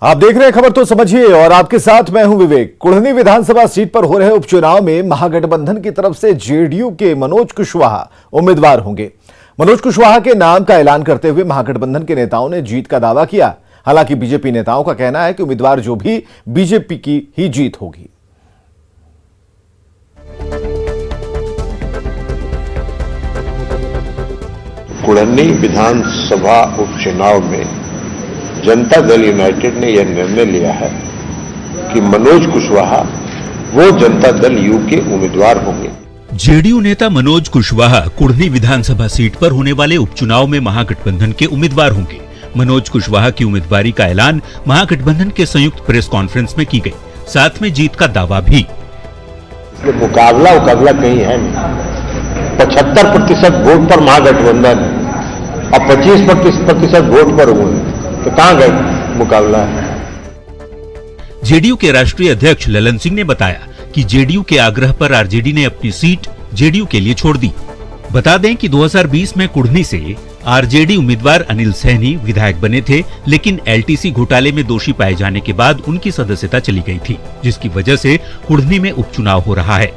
आप देख रहे हैं खबर तो समझिए और आपके साथ मैं हूं विवेक। कुढ़नी विधानसभा सीट पर हो रहे उपचुनाव में महागठबंधन की तरफ से जेडीयू के मनोज कुशवाहा उम्मीदवार होंगे। मनोज कुशवाहा के नाम का ऐलान करते हुए महागठबंधन के नेताओं ने जीत का दावा किया। हालांकि बीजेपी नेताओं का कहना है कि उम्मीदवार जो भी बीजेपी की ही जीत होगी। कुढ़नी विधानसभा उपचुनाव में जनता दल यूनाइटेड ने यह निर्णय लिया है कि मनोज कुशवाहा वो जनता दल यू के उम्मीदवार होंगे। जेडीयू नेता मनोज कुशवाहा कुढ़नी विधानसभा सीट पर होने वाले उपचुनाव में महागठबंधन के उम्मीदवार होंगे। मनोज कुशवाहा की उम्मीदवारी का ऐलान महागठबंधन के संयुक्त प्रेस कॉन्फ्रेंस में की गई, साथ में जीत का दावा भी। इसलिए मुकाबला कहीं है नहीं। 75% वोट पर महागठबंधन है और 25% वोट पर हुए, तो कहां गए मुकाबला है। जेडीयू के राष्ट्रीय अध्यक्ष ललन सिंह ने बताया कि जेडीयू के आग्रह पर आरजेडी ने अपनी सीट जेडीयू के लिए छोड़ दी। बता दें कि 2020 में कुढ़नी से आरजेडी उम्मीदवार अनिल सैनी विधायक बने थे, लेकिन एलटीसी घोटाले में दोषी पाए जाने के बाद उनकी सदस्यता चली गई थी, जिसकी वजह से कुढ़नी में उपचुनाव हो रहा है।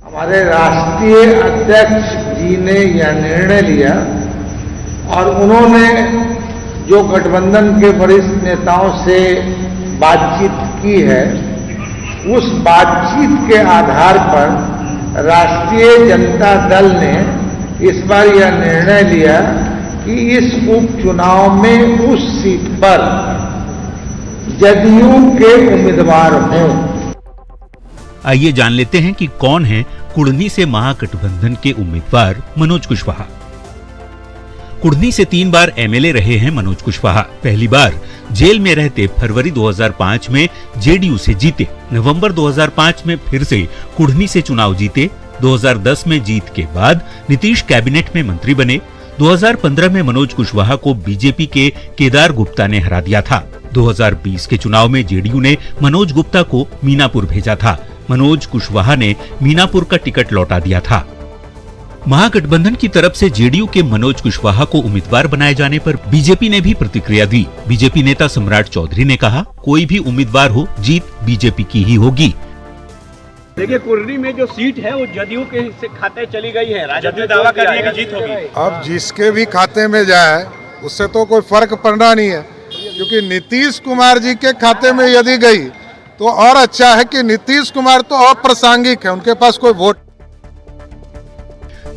हमारे राष्ट्रीय अध्यक्ष जी ने यह निर्णय लिया और उन्होंने जो गठबंधन के वरिष्ठ नेताओं से बातचीत की है, उस बातचीत के आधार पर राष्ट्रीय जनता दल ने इस बार यह निर्णय लिया कि इस उपचुनाव में उस सीट पर जदयू के उम्मीदवार हों। आइए जान लेते हैं कि कौन है कुढ़नी से महागठबंधन के उम्मीदवार मनोज कुशवाहा। कुढ़नी से 3 बार एमएलए रहे हैं मनोज कुशवाहा। पहली बार जेल में रहते फरवरी 2005 में जेडीयू से जीते। नवंबर 2005 में फिर से कुढ़नी से चुनाव जीते। 2010 में जीत के बाद नीतीश कैबिनेट में मंत्री बने। 2015 में मनोज कुशवाहा को बीजेपी के केदार गुप्ता ने हरा दिया था। 2020 के चुनाव में जेडीयू ने मनोज गुप्ता को मीनापुर भेजा था। मनोज कुशवाहा ने मीनापुर का टिकट लौटा दिया था। महागठबंधन की तरफ से जेडीयू के मनोज कुशवाहा को उम्मीदवार बनाए जाने पर बीजेपी ने भी प्रतिक्रिया दी। बीजेपी नेता सम्राट चौधरी ने कहा, कोई भी उम्मीदवार हो, जीत बीजेपी की ही होगी। देखिए, कुढ़नी में जो सीट है वो जदयू के खाते चली गई है। जदयू दावा कर रही है कि जीत होगी। अब जिसके भी खाते में जाए उससे तो कोई फर्क पड़ना नहीं है, क्योंकि नीतीश कुमार जी के खाते में यदि गई तो और अच्छा है कि नीतीश कुमार तो अप्रासंगिक है, उनके पास कोई वोट।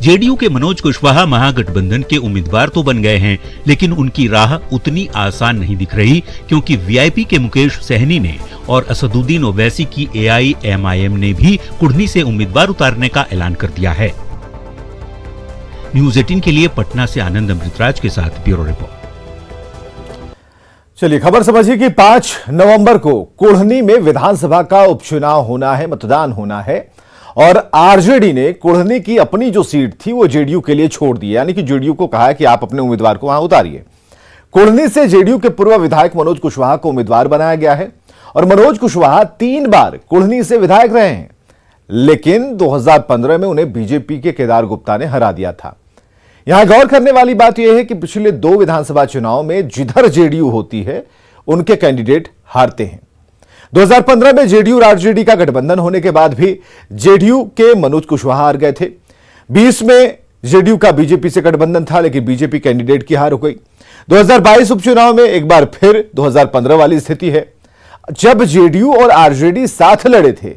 जेडीयू के मनोज कुशवाहा महागठबंधन के उम्मीदवार तो बन गए हैं, लेकिन उनकी राह उतनी आसान नहीं दिख रही, क्योंकि वीआईपी के मुकेश सहनी ने और असदुद्दीन ओवैसी की एआईएमआईएम ने भी कुढ़नी से उम्मीदवार उतारने का ऐलान कर दिया है। न्यूज़ 18 के लिए पटना से आनंद अमृतराज के साथ ब्यूरो रिपोर्ट। चलिए खबर समझिए कि 5 नवंबर को कुढ़नी में विधानसभा का उपचुनाव होना है, मतदान होना है और आरजेडी ने कुढ़नी की अपनी जो सीट थी वो जेडीयू के लिए छोड़ दी। यानी कि जेडीयू को कहा है कि आप अपने उम्मीदवार को वहां उतारिए। कुढ़नी से जेडीयू के पूर्व विधायक मनोज कुशवाहा को उम्मीदवार बनाया गया है और मनोज कुशवाहा 3 बार कुढ़नी से विधायक रहे हैं, लेकिन 2015 में उन्हें बीजेपी के केदार गुप्ता ने हरा दिया था। यहां गौर करने वाली बात यह है कि पिछले 2 विधानसभा चुनाव में जिधर जेडीयू होती है उनके कैंडिडेट हारते हैं। 2015 में जेडीयू और आरजेडी का गठबंधन होने के बाद भी जेडीयू के मनोज कुशवाहा हार गए थे। 20 में जेडीयू का बीजेपी से गठबंधन था, लेकिन बीजेपी कैंडिडेट की हार हो गई। 2022 उपचुनाव में एक बार फिर 2015 वाली स्थिति है, जब जेडीयू और आरजेडी साथ लड़े थे,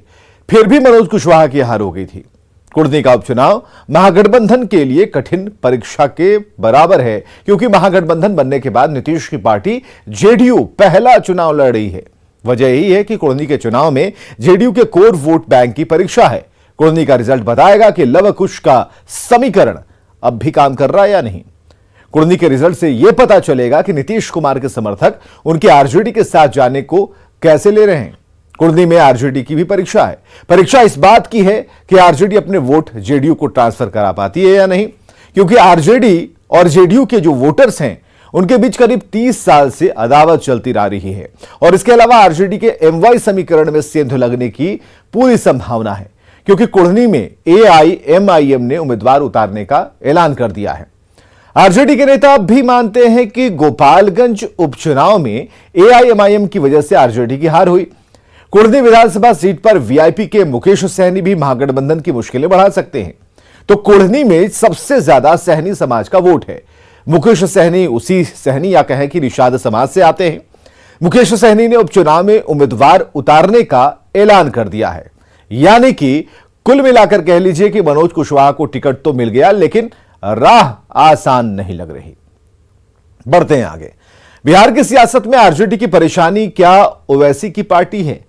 फिर भी मनोज कुशवाहा की हार हो गई थी। कुढ़नी का उपचुनाव महागठबंधन के लिए कठिन परीक्षा के बराबर है, क्योंकि महागठबंधन बनने के बाद नीतीश की पार्टी जेडीयू पहला चुनाव लड़ रही है। वजह यही है कि कुढ़नी के चुनाव में जेडीयू के कोर वोट बैंक की परीक्षा है। कुढ़नी का रिजल्ट बताएगा कि लव कुश का समीकरण अब भी काम कर रहा है या नहीं। कुढ़नी के रिजल्ट से यह पता चलेगा कि नीतीश कुमार के समर्थक उनके आरजेडी के साथ जाने को कैसे ले रहे हैं। कुढ़नी में आरजेडी की भी परीक्षा है। परीक्षा इस बात की है कि आरजेडी अपने वोट जेडीयू को ट्रांसफर करा पाती है या नहीं, क्योंकि आरजेडी और जेडीयू के जो वोटर्स हैं उनके बीच करीब 30 साल से अदावत चलती आ रही है और इसके अलावा आरजेडी के एमवाई समीकरण में सेंध लगने की पूरी संभावना है, क्योंकि कुढ़नी में एआईएमआईएम ने उम्मीदवार उतारने का ऐलान कर दिया है। आरजेडी के नेता अब भी मानते हैं कि गोपालगंज उपचुनाव में एआईएमआईएम की वजह से आरजेडी की हार हुई। कुढ़नी विधानसभा सीट पर वीआईपी के मुकेश सहनी भी महागठबंधन की मुश्किलें बढ़ा सकते हैं। तो कुढ़नी में सबसे ज्यादा सहनी समाज का वोट है। मुकेश सहनी उसी सहनी या कहें कि निषाद समाज से आते हैं। मुकेश सहनी ने उपचुनाव में उम्मीदवार उतारने का ऐलान कर दिया है। यानी कि कुल मिलाकर कह लीजिए कि मनोज कुशवाहा को टिकट तो मिल गया, लेकिन राह आसान नहीं लग रही। बढ़ते हैं आगे। बिहार की सियासत में आरजेडी की परेशानी क्या ओवैसी की पार्टी है?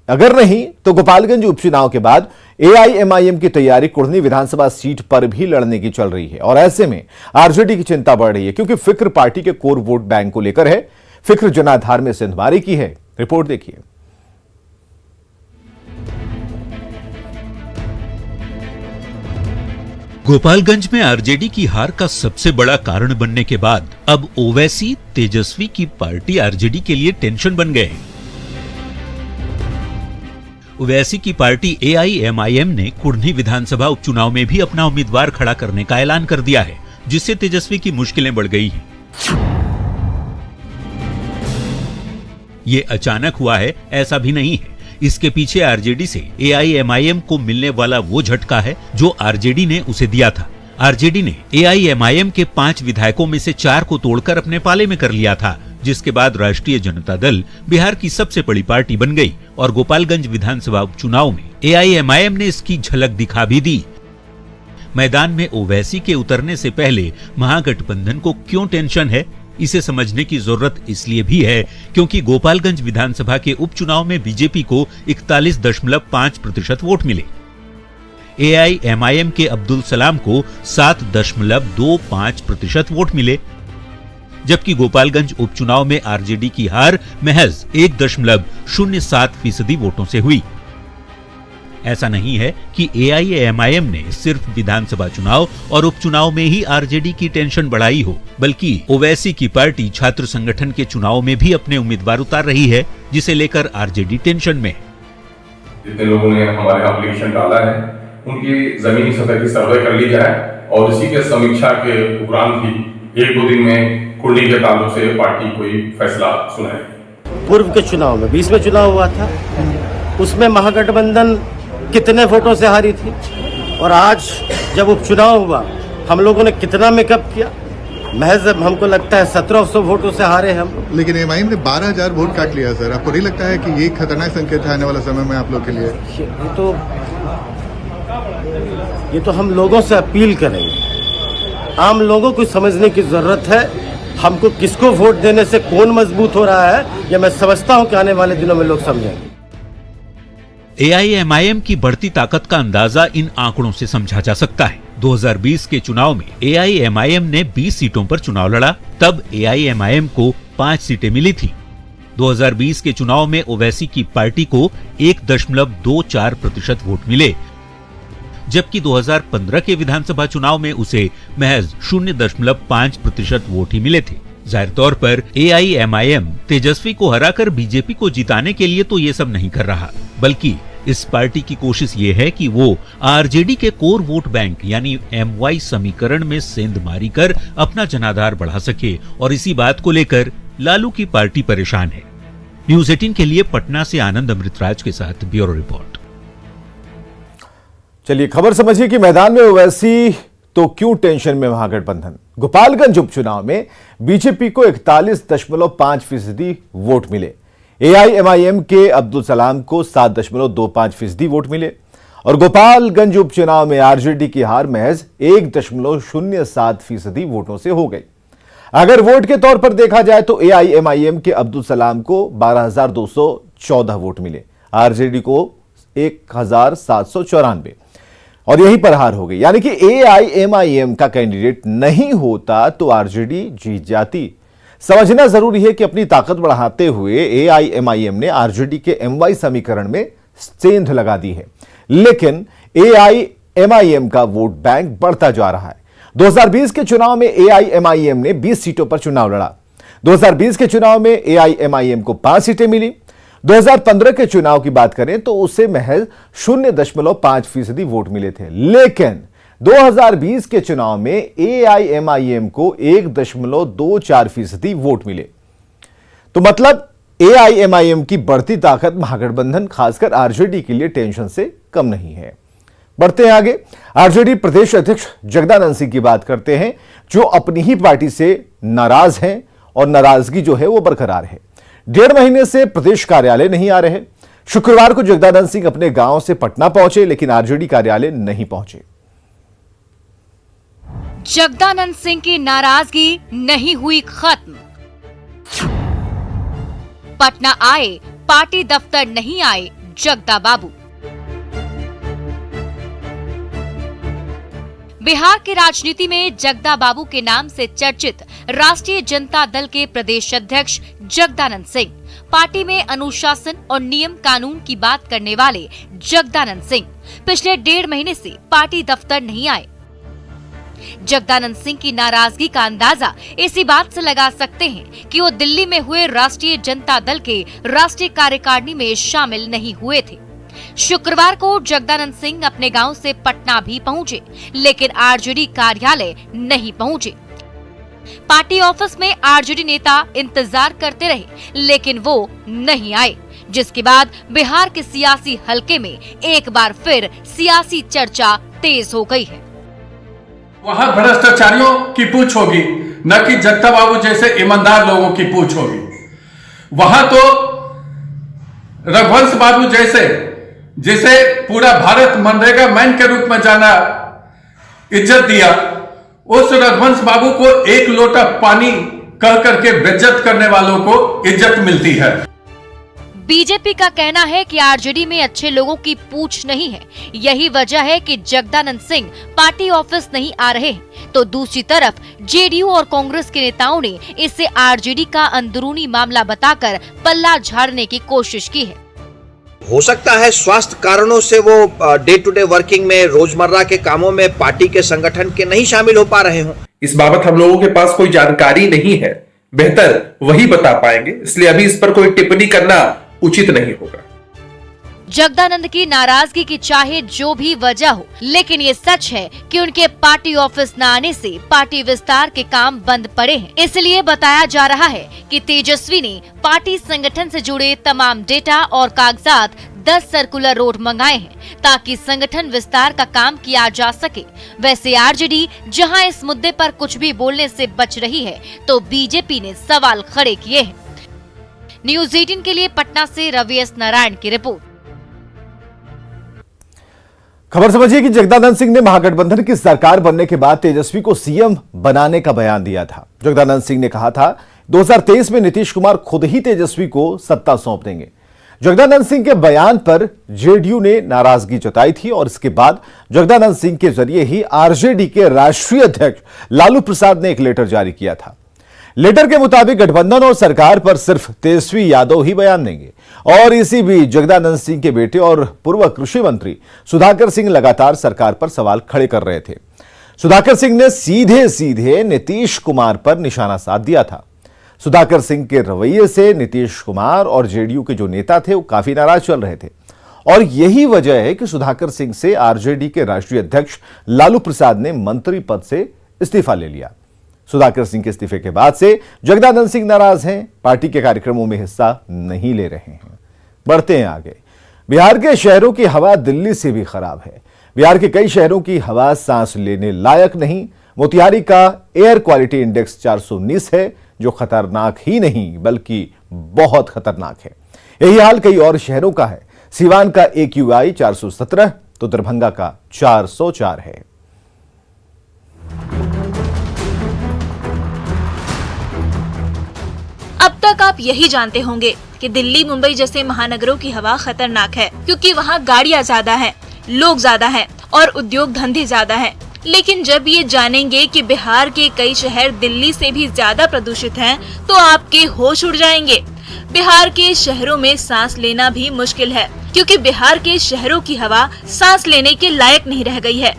अगर नहीं तो गोपालगंज उपचुनाव के बाद एआईएमआईएम की तैयारी कुढ़नी विधानसभा सीट पर भी लड़ने की चल रही है। और ऐसे में आरजेडी की चिंता बढ़ रही है, क्योंकि फिक्र पार्टी के कोर वोट बैंक को लेकर है। फिक्र जनाधार में सिंधवारी की है। रिपोर्ट देखिए। गोपालगंज में आरजेडी की हार का सबसे बड़ा कारण बनने के बाद अब ओवैसी तेजस्वी की पार्टी आरजेडी के लिए टेंशन बन गए। ओवैसी की पार्टी एआईएमआईएम ने कुढ़नी विधानसभा उपचुनाव में भी अपना उम्मीदवार खड़ा करने का ऐलान कर दिया है, जिससे तेजस्वी की मुश्किलें बढ़ गई हैं। ये अचानक हुआ है ऐसा भी नहीं है। इसके पीछे आरजेडी से एआईएमआईएम को मिलने वाला वो झटका है जो आरजेडी ने उसे दिया था। आरजेडी ने एआईएमआईएम के 5 विधायकों में से 4 को तोड़कर अपने पाले में कर लिया था, जिसके बाद राष्ट्रीय जनता दल बिहार की सबसे बड़ी पार्टी बन गई और गोपालगंज विधानसभा उपचुनाव में एआईएमआईएम ने इसकी झलक दिखा भी दी। मैदान में ओवैसी के उतरने से पहले महागठबंधन को क्यों टेंशन है, इसे समझने की जरूरत इसलिए भी है क्योंकि गोपालगंज विधानसभा के उपचुनाव में बीजेपी को 41.5% वोट मिले। एआईएमआईएम के अब्दुल सलाम को 7.25% वोट मिले, जबकि गोपालगंज उपचुनाव में आरजेडी की हार महज 1.07% वोटों से हुई। ऐसा नहीं है कि एआईएमआईएम ने सिर्फ विधानसभा चुनाव और उपचुनाव में ही आरजेडी की टेंशन बढ़ाई हो, बल्कि ओवैसी की पार्टी छात्र संगठन के चुनाव में भी अपने उम्मीदवार उतार रही है, जिसे लेकर आरजेडी टेंशन में। जितने लोगों ने हमारे एप्लीकेशन डाला है उनकी जमीनी सतह की सर्वे कर ली जाए और इसी के समीक्षा के उपरांत ही 1-2 दिन में कुढ़नी के ताल्लुक से पार्टी कोई फैसला सुनाए। पूर्व के चुनाव में 20 में चुनाव हुआ था, उसमें महागठबंधन कितने वोटों से हारी थी, और आज जब उपचुनाव हुआ हम लोगों ने कितना मेकअप किया, महज हमको लगता है 1700 वोटों से हारे हम लोग। लेकिन एमआईएम ने 12,000 वोट काट लिया सर, आपको नहीं लगता है कि ये खतरनाक संकेत है आने वाला समय में आप लोग के लिए? ये तो हम लोगों से अपील करेंगे। आम लोगों को समझने की जरूरत है, हमको किसको वोट देने से कौन मजबूत हो रहा है, ये मैं समझता हूं कि आने वाले दिनों में लोग समझेंगे। एआईएमआईएम की बढ़ती ताकत का अंदाजा इन आंकड़ों से समझा जा सकता है। 2020 के चुनाव में एआईएमआईएम ने 20 सीटों पर चुनाव लड़ा, तब एआईएमआईएम को 5 सीटें मिली थी। 2020 के चुनाव में ओवैसी की पार्टी को 1.24% वोट मिले, जबकि 2015 के विधानसभा चुनाव में उसे महज 0.5% वोट ही मिले थे। जाहिर तौर पर एआईएमआईएम तेजस्वी को हराकर बीजेपी को जिताने के लिए तो ये सब नहीं कर रहा, बल्कि इस पार्टी की कोशिश ये है कि वो आरजेडी के कोर वोट बैंक यानी एमवाई समीकरण में सेंधमारी कर अपना जनाधार बढ़ा सके, और इसी बात को लेकर लालू की पार्टी परेशान है। न्यूज़ 18 के लिए पटना से आनंद अमृतराज के साथ ब्यूरो रिपोर्ट। चलिए खबर समझिए कि मैदान में ओवैसी तो क्यों टेंशन में महागठबंधन। गोपालगंज उपचुनाव में बीजेपी को 41.5% वोट मिले, एआईएमआईएम के अब्दुल सलाम को 7.25% वोट मिले, और गोपालगंज उपचुनाव में आरजेडी की हार महज 1.07% वोटों से हो गई। अगर वोट के तौर पर देखा जाए तो एआईएमआईएम के अब्दुल सलाम को 12,214 वोट मिले, आरजेडी को 1,794, और यहीं पर हार हो गई। यानी कि एआईएमआईएम का कैंडिडेट नहीं होता तो आरजेडी जीत जाती। समझना जरूरी है कि अपनी ताकत बढ़ाते हुए एआईएमआईएम ने आरजेडी के एमवाई समीकरण में सेंध लगा दी है, लेकिन एआईएमआईएम का वोट बैंक बढ़ता जा रहा है। 2020 के चुनाव में एआईएमआईएम ने 20 सीटों पर चुनाव लड़ा। 2020 के चुनाव में एआईएमआईएम को 5 सीटें मिली। 2015 के चुनाव की बात करें तो उसे महज 0.5% वोट मिले थे, लेकिन 2020 के चुनाव में AIMIM को 1.24% वोट मिले। तो मतलब AIMIM की बढ़ती ताकत महागठबंधन खासकर आरजेडी के लिए टेंशन से कम नहीं है। बढ़ते हैं आगे। आरजेडी प्रदेश अध्यक्ष जगदानंद सिंह की बात करते हैं, जो अपनी ही पार्टी से नाराज हैं और नाराजगी जो है वो बरकरार है। 1.5 महीने से प्रदेश कार्यालय नहीं आ रहे। शुक्रवार को जगदानंद सिंह अपने गांव से पटना पहुंचे, लेकिन आरजेडी कार्यालय नहीं पहुंचे। जगदानंद सिंह की नाराजगी नहीं हुई खत्म। पटना आए, पार्टी दफ्तर नहीं आए जगदा बाबू। बिहार की राजनीति में जगदा बाबू के नाम से चर्चित राष्ट्रीय जनता दल के प्रदेश अध्यक्ष जगदानंद सिंह, पार्टी में अनुशासन और नियम कानून की बात करने वाले जगदानंद सिंह पिछले 1.5 महीने से पार्टी दफ्तर नहीं आए। जगदानंद सिंह की नाराजगी का अंदाजा इसी बात से लगा सकते हैं कि वो दिल्ली में हुए राष्ट्रीय जनता दल के राष्ट्रीय कार्यकारिणी में शामिल नहीं हुए थे। शुक्रवार को जगदानंद सिंह अपने गांव से पटना भी पहुंचे, लेकिन आरजेडी कार्यालय नहीं पहुंचे। पार्टी ऑफिस में आरजेडी नेता इंतजार करते रहे, लेकिन वो नहीं आए, जिसके बाद बिहार के सियासी हलके में एक बार फिर सियासी चर्चा तेज हो गई है। वहां भ्रष्टाचारियों की पूछ होगी, न कि जगदा बाबू जैसे ईमानदार लोगों की पूछ होगी। वहां तो रघुवंश बाबू जैसे जिसे पूरा भारत मनरेगा मैन के रूप में जाना, इज्जत दिया, उस रघुवंश बाबू को एक लोटा पानी कह करके बेइज्जत करने वालों को इज्जत मिलती है। बीजेपी का कहना है कि आरजेडी में अच्छे लोगों की पूछ नहीं है, यही वजह है कि जगदानंद सिंह पार्टी ऑफिस नहीं आ रहे हैं। तो दूसरी तरफ जेडीयू और कांग्रेस के नेताओं ने इसे आरजेडी का अंदरूनी मामला बताकर पल्ला झाड़ने की कोशिश की है। हो सकता है स्वास्थ्य कारणों से वो डे टू डे वर्किंग में, रोजमर्रा के कामों में पार्टी के संगठन के नहीं शामिल हो पा रहे हों। इस बाबत हम लोगों के पास कोई जानकारी नहीं है, बेहतर वही बता पाएंगे, इसलिए अभी इस पर कोई टिप्पणी करना उचित नहीं होगा। जगदानंद की नाराजगी की चाहे जो भी वजह हो, लेकिन ये सच है कि उनके पार्टी ऑफिस न आने से पार्टी विस्तार के काम बंद पड़े हैं। इसलिए बताया जा रहा है कि तेजस्वी ने पार्टी संगठन से जुड़े तमाम डेटा और कागजात 10 सर्कुलर रोड मंगाए हैं, ताकि संगठन विस्तार का काम किया जा सके। वैसे आरजेडी जहां इस मुद्दे पर कुछ भी बोलने से बच रही है, तो बीजेपी ने सवाल खड़े किए हैं। न्यूज़ 18 के लिए पटना से रवि एस नारायण की रिपोर्ट। खबर समझिए कि जगदानंद सिंह ने महागठबंधन की सरकार बनने के बाद तेजस्वी को सीएम बनाने का बयान दिया था। जगदानंद सिंह ने कहा था 2023 में नीतीश कुमार खुद ही तेजस्वी को सत्ता सौंप देंगे। जगदानंद सिंह के बयान पर जेडीयू ने नाराजगी जताई थी और इसके बाद जगदानंद सिंह के जरिए ही आरजेडी के राष्ट्रीय अध्यक्ष लालू प्रसाद ने एक लेटर जारी किया था। लेटर के मुताबिक गठबंधन और सरकार पर सिर्फ तेजस्वी यादव ही बयान देंगे और इसी बीच जगदानंद सिंह के बेटे और पूर्व कृषि मंत्री सुधाकर सिंह लगातार सरकार पर सवाल खड़े कर रहे थे। सुधाकर सिंह ने सीधे सीधे नीतीश कुमार पर निशाना साध दिया था। सुधाकर सिंह के रवैये से नीतीश कुमार और जेडीयू के जो नेता थे वो काफी नाराज चल रहे थे और यही वजह है कि सुधाकर सिंह से आरजेडी के राष्ट्रीय अध्यक्ष लालू प्रसाद ने मंत्री पद से इस्तीफा ले लिया। सुधाकर सिंह के इस्तीफे के बाद से जगदानंद सिंह नाराज हैं, पार्टी के कार्यक्रमों में हिस्सा नहीं ले रहे हैं। बढ़ते हैं आगे। बिहार के शहरों की हवा दिल्ली से भी खराब है। बिहार के कई शहरों की हवा सांस लेने लायक नहीं। मोतिहारी का एयर क्वालिटी इंडेक्स 419 है, जो खतरनाक ही नहीं बल्कि बहुत खतरनाक है। यही हाल कई और शहरों का है। सीवान का AQI 417 तो दरभंगा का 404 है। अब तक आप यही जानते होंगे कि दिल्ली मुंबई जैसे महानगरों की हवा खतरनाक है, क्योंकि वहाँ गाड़ियाँ ज्यादा हैं, लोग ज्यादा हैं और उद्योग धंधे ज्यादा हैं। लेकिन जब ये जानेंगे कि बिहार के कई शहर दिल्ली से भी ज्यादा प्रदूषित हैं, तो आपके होश उड़ जाएंगे। बिहार के शहरों में सांस लेना भी मुश्किल है, क्योंकि बिहार के शहरों की हवा सांस लेने के लायक नहीं रह गई है।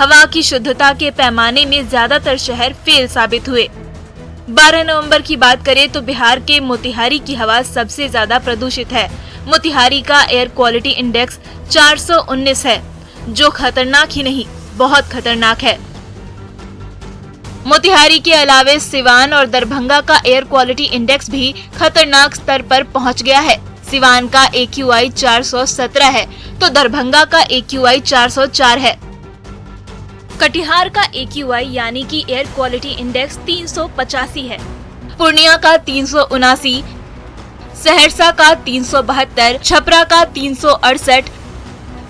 हवा की शुद्धता के पैमाने में ज्यादातर शहर फेल साबित हुए। 12 नवंबर की बात करें तो बिहार के मोतिहारी की हवा सबसे ज्यादा प्रदूषित है। मोतिहारी का एयर क्वालिटी इंडेक्स 419 है, जो खतरनाक ही नहीं बहुत खतरनाक है। मोतिहारी के अलावे सिवान और दरभंगा का एयर क्वालिटी इंडेक्स भी खतरनाक स्तर पर पहुंच गया है। सिवान का AQI 417 है तो दरभंगा का AQI 404 है। कटिहार का AQI यानी कि एयर क्वालिटी इंडेक्स 385 है। पूर्णिया का 379, सहरसा का 372, छपरा का 368,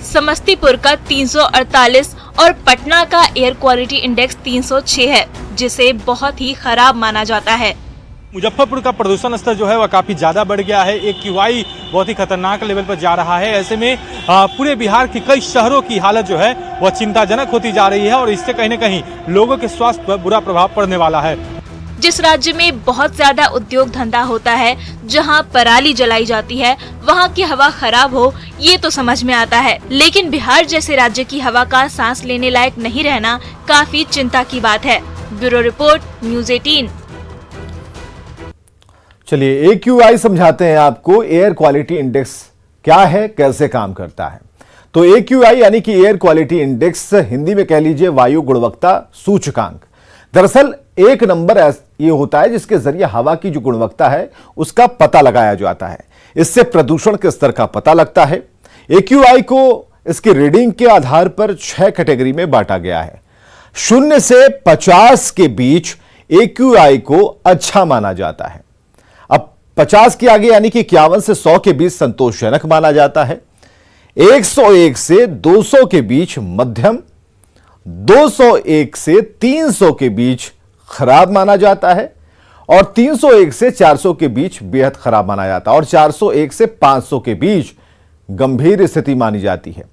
समस्तीपुर का 348 और पटना का एयर क्वालिटी इंडेक्स 306 है, जिसे बहुत ही खराब माना जाता है। मुजफ्फरपुर का प्रदूषण स्तर जो है वह काफ़ी ज़्यादा बढ़ गया है। AQI बहुत ही खतरनाक लेवल पर जा रहा है। ऐसे में पूरे बिहार के कई शहरों की हालत जो है वह चिंताजनक होती जा रही है और इससे कहीं न कहीं लोगों के स्वास्थ्य पर बुरा प्रभाव पड़ने वाला है। जिस राज्य में बहुत ज्यादा उद्योग धंधा होता है, जहां पराली जलाई जाती है, वहां की हवा खराब हो ये तो समझ में आता है, लेकिन बिहार जैसे राज्य की हवा का सांस लेने लायक नहीं रहना काफी चिंता की बात है। Bureau report, news 18। चलिए AQI समझाते हैं आपको। एयर क्वालिटी इंडेक्स क्या है, कैसे काम करता है। तो AQI यानी कि एयर क्वालिटी इंडेक्स, हिंदी में कह लीजिए वायु गुणवत्ता सूचकांक। दरअसल एक नंबर ये होता है जिसके जरिए हवा की जो गुणवत्ता है उसका पता लगाया जाता है। इससे प्रदूषण के स्तर का पता लगता है। AQI को इसकी रीडिंग के आधार पर 6 कैटेगरी में बांटा गया है। 0 से 50 के बीच AQI को अच्छा माना जाता है। अब 50 के आगे यानी कि 51 से 100 के बीच संतोषजनक माना जाता है। 101 से 200 के बीच मध्यम, 201 से 300 के बीच खराब माना जाता है और 301 से 400 के बीच बेहद खराब माना जाता है और 401 से 500 के बीच गंभीर स्थिति मानी जाती है।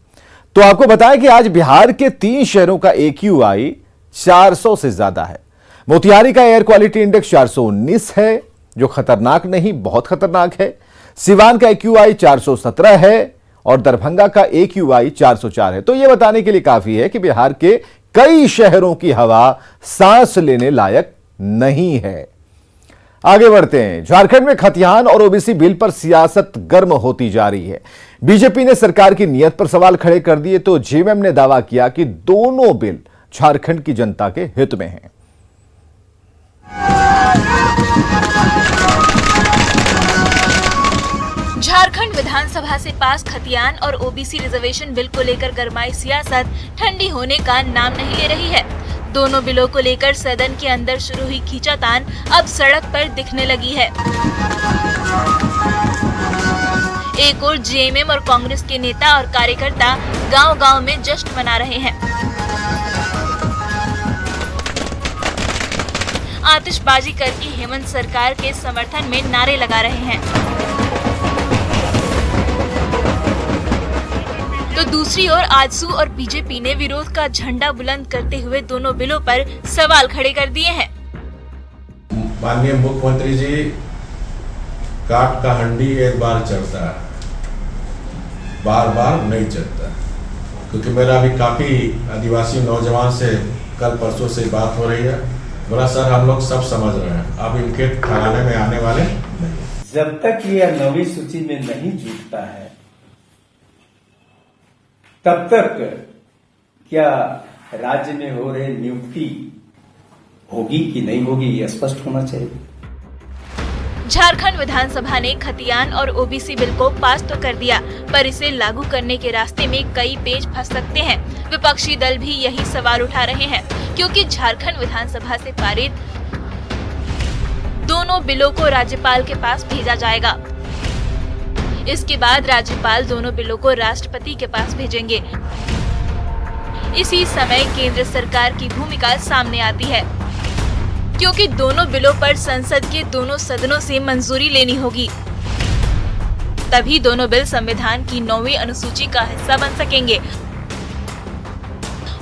तो आपको बताएं कि आज बिहार के 3 शहरों का AQI 400 से ज्यादा है। मोतिहारी का एयर क्वालिटी इंडेक्स 419 है, जो खतरनाक नहीं बहुत खतरनाक है। सिवान का AQI 417 है और दरभंगा का AQI 404 है। तो यह बताने के लिए काफी है कि बिहार के कई शहरों की हवा सांस लेने लायक नहीं है। आगे बढ़ते हैं। झारखंड में खतिहान और OBC बिल पर सियासत गर्म होती जा रही है। बीजेपी ने सरकार की नीयत पर सवाल खड़े कर दिए तो JMM ने दावा किया कि दोनों बिल झारखंड की जनता के हित में हैं। झारखंड विधानसभा से पास खतियान और OBC रिजर्वेशन बिल को लेकर गरमाई सियासत ठंडी होने का नाम नहीं ले रही है। दोनों बिलों को लेकर सदन के अंदर शुरू हुई खींचातान अब सड़क पर दिखने लगी है। एक और JMM और कांग्रेस के नेता और कार्यकर्ता गांव-गांव में जश्न मना रहे हैं। आतिशबाजी करके हेमंत सरकार के समर्थन में नारे लगा रहे हैं। तो दूसरी ओर आजसू और बीजेपी ने विरोध का झंडा बुलंद करते हुए दोनों बिलों पर सवाल खड़े कर दिए हैं। माननीय मुख्यमंत्री जी, काट का हंडी एक बार चढ़ता है, बार बार नहीं चढ़ता। क्योंकि मेरा अभी काफी आदिवासी नौजवान से कल परसों से बात हो रही है। बोला सर हम लोग सब समझ रहे हैं, अब इनके ठहराने में आने वाले नहीं। जब तक ये 9वीं सूची में नहीं जुटता है तब तक क्या राज्य में हो रहे नियुक्ति होगी कि नहीं होगी ये स्पष्ट होना चाहिए। झारखंड विधानसभा ने खतियान और OBC बिल को पास तो कर दिया, पर इसे लागू करने के रास्ते में कई पेच फंस सकते हैं। विपक्षी दल भी यही सवाल उठा रहे हैं, क्योंकि झारखंड विधानसभा से पारित दोनों बिलों को राज्यपाल के पास भेजा जाएगा। इसके बाद राज्यपाल दोनों बिलों को राष्ट्रपति के पास भेजेंगे। इसी समय केंद्र सरकार की भूमिका सामने आती है, क्योंकि दोनों बिलों पर संसद के दोनों सदनों से मंजूरी लेनी होगी। तभी दोनों बिल संविधान की 9वीं अनुसूची का हिस्सा बन सकेंगे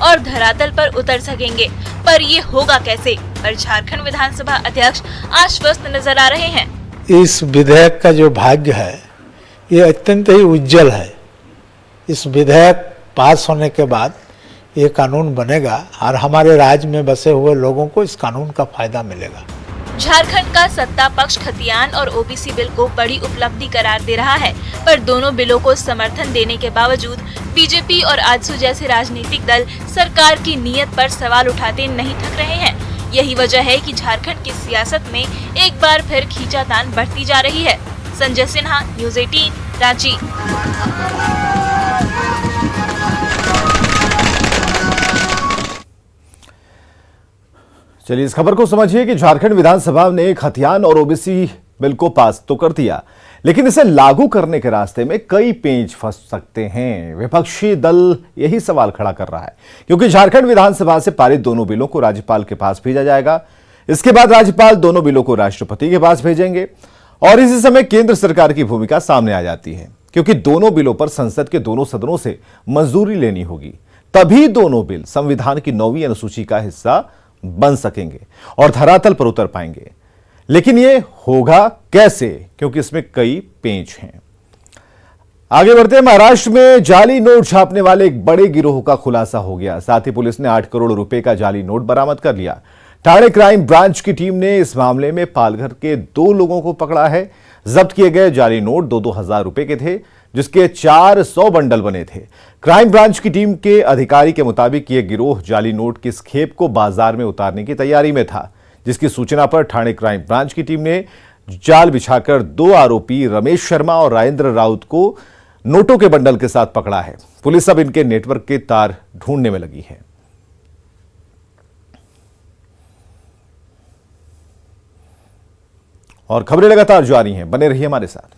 और धरातल पर उतर सकेंगे। पर ये होगा कैसे? पर झारखंड विधानसभा अध्यक्ष आश्वस्त नजर आ रहे हैं। इस विधेयक का जो भाग्य है ये अत्यंत ही उज्जवल है। इस विधेयक पास होने के बाद ये कानून बनेगा और हमारे राज्य में बसे हुए लोगों को इस कानून का फायदा मिलेगा। झारखंड का सत्ता पक्ष खतियान और ओबीसी बिल को बड़ी उपलब्धि करार दे रहा है, पर दोनों बिलों को समर्थन देने के बावजूद बीजेपी और आजसू जैसे राजनीतिक दल सरकार की नीयत पर सवाल उठाते नहीं थक रहे हैं। यही वजह है कि झारखंड की सियासत में एक बार फिर खींचातान बढ़ती जा रही है। संजय सिन्हा, न्यूज़ 18, रांची। चलिए इस खबर को समझिए कि झारखंड विधानसभा ने खतियान और ओबीसी बिल को पास तो कर दिया, लेकिन इसे लागू करने के रास्ते में कई पेंच फंस सकते हैं। विपक्षी दल यही सवाल खड़ा कर रहा है, क्योंकि झारखंड विधानसभा से पारित दोनों बिलों को राज्यपाल के पास भेजा जाएगा। इसके बाद राज्यपाल दोनों बिलों को राष्ट्रपति के पास भेजेंगे और इसी समय केंद्र सरकार की भूमिका सामने आ जाती है, क्योंकि दोनों बिलों पर संसद के दोनों सदनों से मंजूरी लेनी होगी। तभी दोनों बिल संविधान की 9वीं अनुसूची का हिस्सा बन सकेंगे और धरातल पर उतर पाएंगे। लेकिन यह होगा कैसे, क्योंकि इसमें कई पेंच हैं। आगे बढ़ते हैं। महाराष्ट्र में जाली नोट छापने वाले एक बड़े गिरोह का खुलासा हो गया। साथ ही पुलिस ने 8 करोड़ रुपए का जाली नोट बरामद कर लिया। ठाणे क्राइम ब्रांच की टीम ने इस मामले में पालघर के 2 लोगों को पकड़ा है। जब्त किए गए जाली नोट 2-2 हजार रुपए के थे, जिसके 400 बंडल बने थे। क्राइम ब्रांच की टीम के अधिकारी के मुताबिक यह गिरोह जाली नोट की इस खेप को बाजार में उतारने की तैयारी में था, जिसकी सूचना पर ठाणे क्राइम ब्रांच की टीम ने जाल बिछाकर 2 आरोपी रमेश शर्मा और राजेंद्र राउत को नोटों के बंडल के साथ पकड़ा है। पुलिस अब इनके नेटवर्क के तार ढूंढने में लगी है। और खबरें लगातार जारी हैं, बने रहिए हमारे साथ।